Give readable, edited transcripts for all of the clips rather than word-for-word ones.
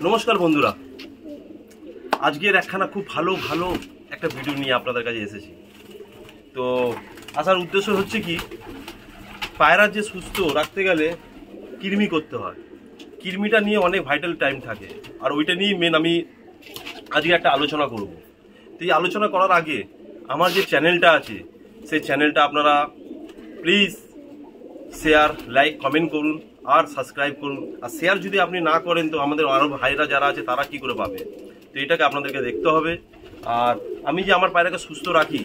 নমস্কার বন্ধুরা, আজকের একখানা খুব ভালো একটা ভিডিও নিয়ে আপনাদের কাছে এসেছি। তো আসার উদ্দেশ্য হচ্ছে কি, পায়রা যে সুস্থ রাখতে গেলে কৃমি করতে হয়। কৃমিটা নিয়ে অনেক ভাইটাল টাইম থাকে, আর ওইটা নিয়ে মেন আমি আজকে একটা আলোচনা করব। তো এই আলোচনা করার আগে আমার যে চ্যানেলটা আছে সেই চ্যানেলটা আপনারা প্লিজ শেয়ার, লাইক, কমেন্ট করুন আর সাবস্ক্রাইব করুন। আর শেয়ার যদি আপনি না করেন তো আমাদের আরও ভাইরা যারা আছে তারা কি করে পাবে? তো এটাকে আপনাদেরকে দেখতে হবে। আর আমি যে আমার পায়রাকে সুস্থ রাখি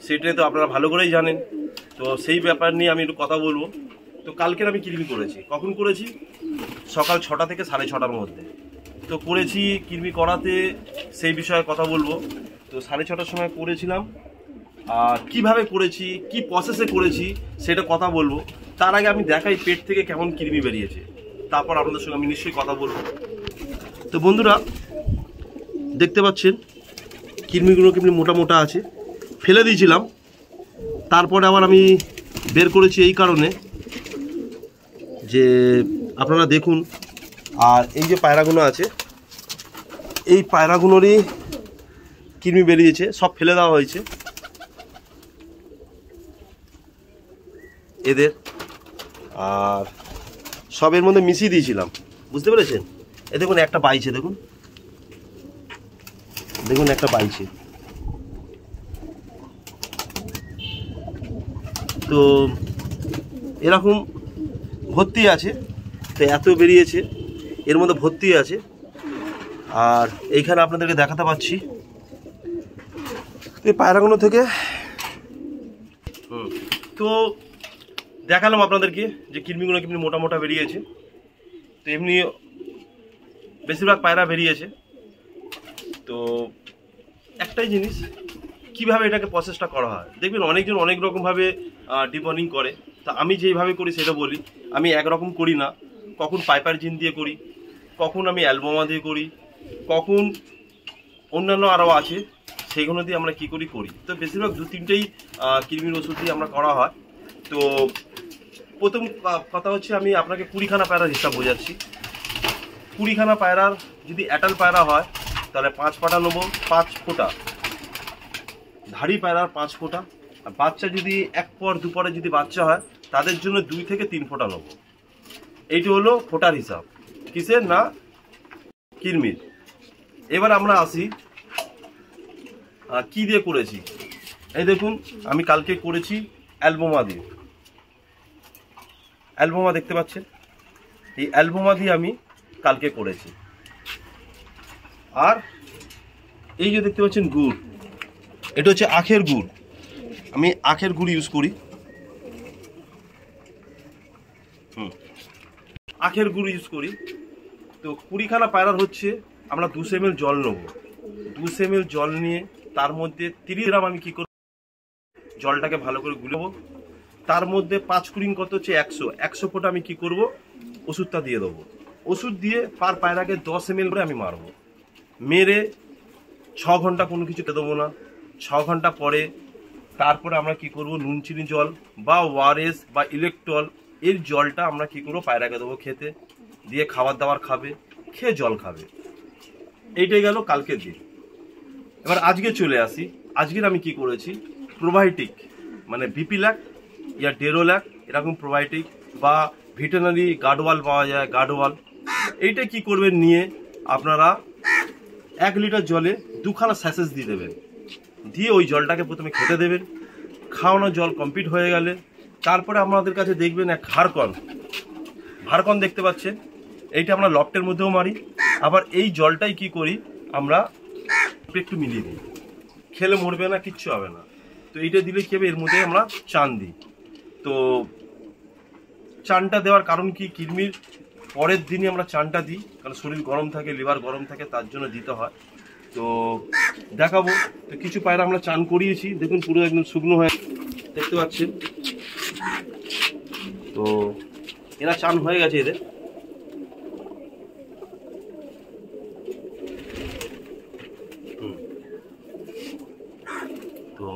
সেটাই তো আপনারা ভালো করেই জানেন। তো সেই ব্যাপার নিয়ে আমি একটু কথা বলবো। তো কালকের আমি কৃমি করেছি। কখন করেছি? সকাল 6টা থেকে 6:30টার মধ্যে তো করেছি। কৃমি করাতে সেই বিষয়ে কথা বলবো। তো 6:30টার সময় করেছিলাম। আর কীভাবে করেছি, কি প্রসেসে করেছি সেটা কথা বলবো। তার আগে আমি দেখাই পেট থেকে কেমন কৃমি বেরিয়েছে, তারপর আপনাদের সঙ্গে আমি নিশ্চয়ই কথা বলবো। তো বন্ধুরা দেখতে পাচ্ছেন কৃমিগুলো কেমনি মোটা মোটা আছে, ফেলে দিয়েছিলাম। তারপরে আবার আমি বের করেছি এই কারণে যে আপনারা দেখুন। আর এই যে পায়রাগুলো আছে, এই পায়রাগুলোরই কৃমি বেরিয়েছে, সব ফেলে দেওয়া হয়েছে এদের। আর সবের মধ্যে মিশিয়ে দিয়েছিলাম, বুঝতে পেরেছেন? এ দেখুন একটা বাইছে, দেখুন দেখুন একটা বাইছে। তো এরকম ভর্তি আছে, তো এত বেরিয়েছে, এর মধ্যে ভর্তি আছে। আর এইখানে আপনাদেরকে দেখাতে পাচ্ছি এই পায়রাগুলো থেকে। তো দেখালাম আপনাদেরকে যে কৃমিগুলো কেমনি মোটা মোটা বেরিয়েছে। তো এমনি বেশিরভাগ পায়রা বেরিয়েছে। তো একটাই জিনিস, কিভাবে এটাকে প্রসেসটা করা হয় দেখবেন অনেকজন অনেক রকমভাবে ডিবর্নিং করে। তা আমি যেইভাবে করি সেটা বলি। আমি একরকম করি না, কখন পাইপার জিন দিয়ে করি, কখন আমি অ্যালবোমা দিয়ে করি, কখন অন্যান্য আরও আছে সেইগুলো দিয়ে আমরা কী করি। তো বেশিরভাগ 2-3টেই কৃমির ওষুধ দিয়ে আমরা করা হয়। তো প্রথম কথা হচ্ছে আমি আপনাকে 20খানা পায়রার হিসাব বোঝাচ্ছি। 20খানা পায়রার যদি অ্যাটাল পায়রা হয় তাহলে 5 ফোঁটা নেবো, 5 ফোঁটা। ধাড়ি পায়রার 5 ফোঁটা। আর বাচ্চা যদি 1 পর 2 পরে যদি বাচ্চা হয় তাদের জন্য 2 থেকে 3 ফোঁটা নেবো। এইটি হলো ফোঁটার হিসাব, কিসের না কৃমির। এবার আমরা আসি কি দিয়ে করেছি। এই দেখুন আমি কালকে করেছি অ্যালবোমা দিয়ে। অ্যালবোমা দেখতে পাচ্ছেন, এই অ্যালবোমা দিয়ে আমি কালকে করেছি। আর এই যে দেখতে পাচ্ছেন গুড়, এটা হচ্ছে আখের গুড়। আমি আখের গুড় ইউজ করি। আখের গুড় ইউজ করি। তো 20খানা পায়রার হচ্ছে আমরা 200 ml জল নেব। 200 ml জল নিয়ে তার মধ্যে 30 গ্রাম আমি কি করব, জলটাকে ভালো করে গুলবো। তার মধ্যে 5 কুড়িং কত হচ্ছে 100 ফোঁটা আমি কি করব, ওষুধটা দিয়ে দেবো। ওষুধ দিয়ে পার পায়রাকে 10 ml করে আমি মারবো। মেরে 6 ঘন্টা কোনো কিছু দেবো না। 6 ঘন্টা পরে তারপরে আমরা কি করব, নুন চিনি জল বা ওআরএস বা ইলেকট্রল এর জলটা আমরা কি করবো পায়রাকে দেবো খেতে। দিয়ে খাবার দাবার খাবে, খেয়ে জল খাবে। এইটাই গেল কালকের দিন। এবার আজকে চলে আসি। আজকের আমি কি করেছি, প্রোবায়োটিক মানে বিপিল্যাক ইয়া ডেরোল্যাক এরকম প্রোবায়োটিক বা ভেটেরিনারি গার্ডওয়াল পাওয়া যায়, গার্ডওয়াল। এইটা কি করবেন, নিয়ে আপনারা 1 লিটার জলে 2খানা স্যাশেস দিয়ে দেবেন। দিয়ে ওই জলটাকে প্রথমে খেতে দেবেন। খাওয়ানো জল কমপ্লিট হয়ে গেলে তারপরে আমাদের কাছে দেখবেন এক ভারকন দেখতে পাচ্ছেন। এইটা আমরা লফটের মধ্যেও মারি। আবার এই জলটাই কি করি, আমরা একটু মিলিয়ে দিই। খেলে মরবে না, কিচ্ছু হবে না। তো এইটা দিলে কি হবে, এর মধ্যে আমরা চান দিই। তো চানটা দেওয়ার কারণ কি, কৃমির পরের দিনই আমরা চানটা দিই, কারণ শরীর গরম থাকে, লিভার গরম থাকে, তার জন্য দিতে হয়। তো দেখাবো। তো কিছু পায়রা আমরা চান করিয়েছি, দেখুন পুরো একদম শুকনো হয়ে দেখতে পাচ্ছেন। তো এরা চান হয়ে গেছে এদের। তো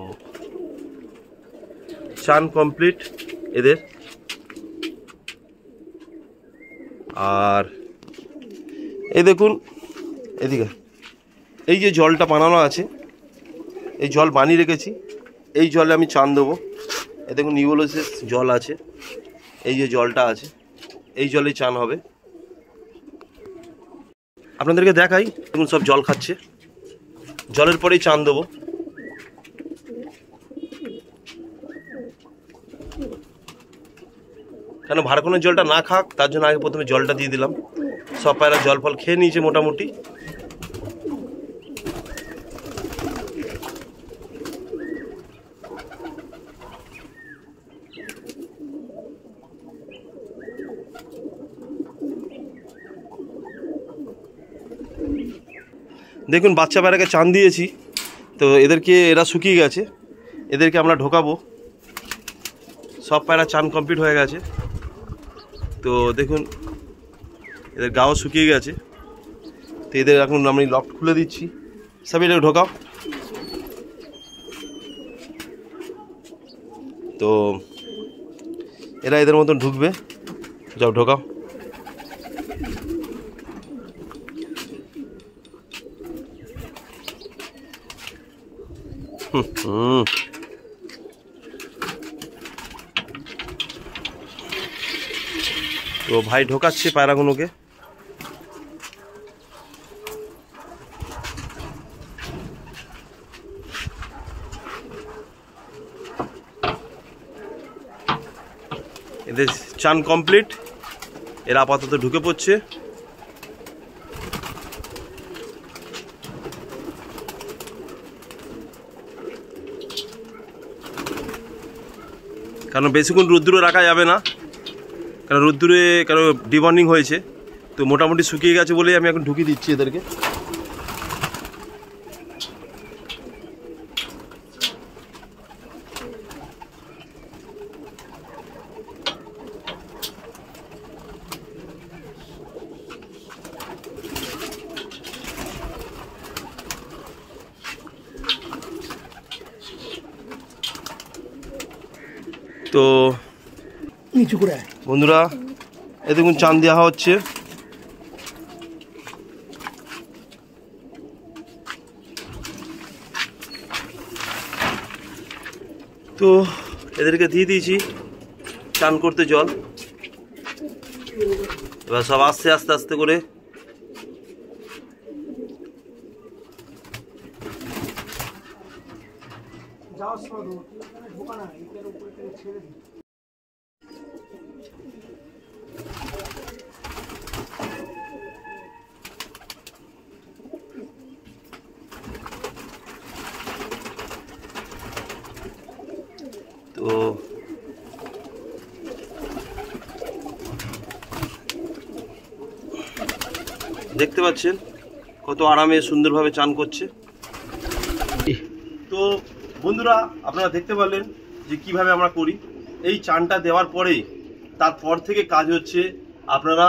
চান কমপ্লিট এদের। আর এই দেখুন এদিকে এই যে জলটা বানানো আছে, এই জল বানিয়ে রেখেছি, এই জলে আমি চান দেবো। এই দেখুন নিউরোসিস জল আছে, এই যে জলটা আছে, এই জলেই চান হবে। আপনাদেরকে দেখাই, দেখুন সব জল খাচ্ছে, জলের পরেই চান দেবো। কেন ভারকনের জলটা না খাক তার জন্য আগে প্রথমে জলটা দিয়ে দিলাম। সব পায়রা জল ফল খেয়ে নিয়েছে মোটামুটি। দেখুন বাচ্চা পায়রাকে চান দিয়েছি, তো এরা শুকিয়ে গেছে, এদেরকে আমরা ঢোকাবো। সব পায়রা চান কমপ্লিট হয়ে গেছে, তো দেখুন এদের গাও শুকিয়ে গেছে, তো এদের এখন আমি লক খুলে দিচ্ছি। সব এটাকে ঢোকাও। তো এরা এদের মতন ঢুকবে, যাও ঢোকাও। তো ভাই ঢোকাচ্ছে পায়রাগুলোকে। এদের চান কমপ্লিট, এরা আপাতত ঢুকে পড়ছে। কারণ বেশিক্ষণ রোদ্দুরে রাখা যাবে না, কারণ রোদ্দুরে ডিবর্নিং হয়েছে, তো মোটামুটি শুকিয়ে গেছে বলেই আমি এখন ঢুকিয়ে দিচ্ছি এদেরকে। তো বন্ধুরা এ দেখুন চান দেওয়া হচ্ছে। তো এদেরকে দিয়ে দিয়েছি চান করতে জল। এবার সব আসছে আস্তে আস্তে করে। তো দেখতে পাচ্ছেন কত আরামে সুন্দরভাবে চান করছে। তো বন্ধুরা আপনারা দেখতে পারলেন যে কিভাবে আমরা করি। এই চানটা দেওয়ার পরে তারপর থেকে কাজ হচ্ছে আপনারা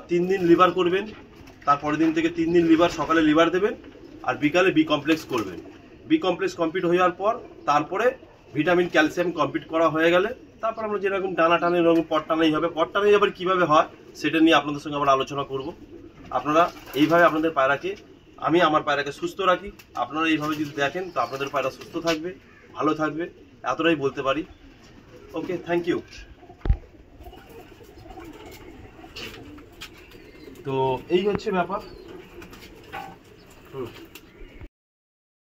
3 দিন লিভার করবেন, তারপরের দিন থেকে 3 দিন লিভার, সকালে লিভার দেবেন আর বিকালে বি কমপ্লেক্স করবেন। বি কমপ্লেক্স কমপ্লিট হয়ে যাওয়ার পর তারপরে ভিটামিন ক্যালসিয়াম কমপ্লিট করা হয়ে গেলে তারপর আমরা যেরকম ডানা টানে এরকম পট টানাই হবে। পট টানাই আবার কীভাবে হয় সেটা নিয়ে আপনাদের সঙ্গে আমরা আলোচনা করব। আপনারা এইভাবে আপনাদের পায়রাকে, আমি আমার পায়রাকে সুস্থ রাখি, আপনারা এইভাবে যদি দেখেন তো আপনাদের পায়রা সুস্থ থাকবে, ভালো থাকবে, এতটাই বলতে পারি। ওকে, থ্যাংক ইউ। তো এই হচ্ছে ব্যাপার।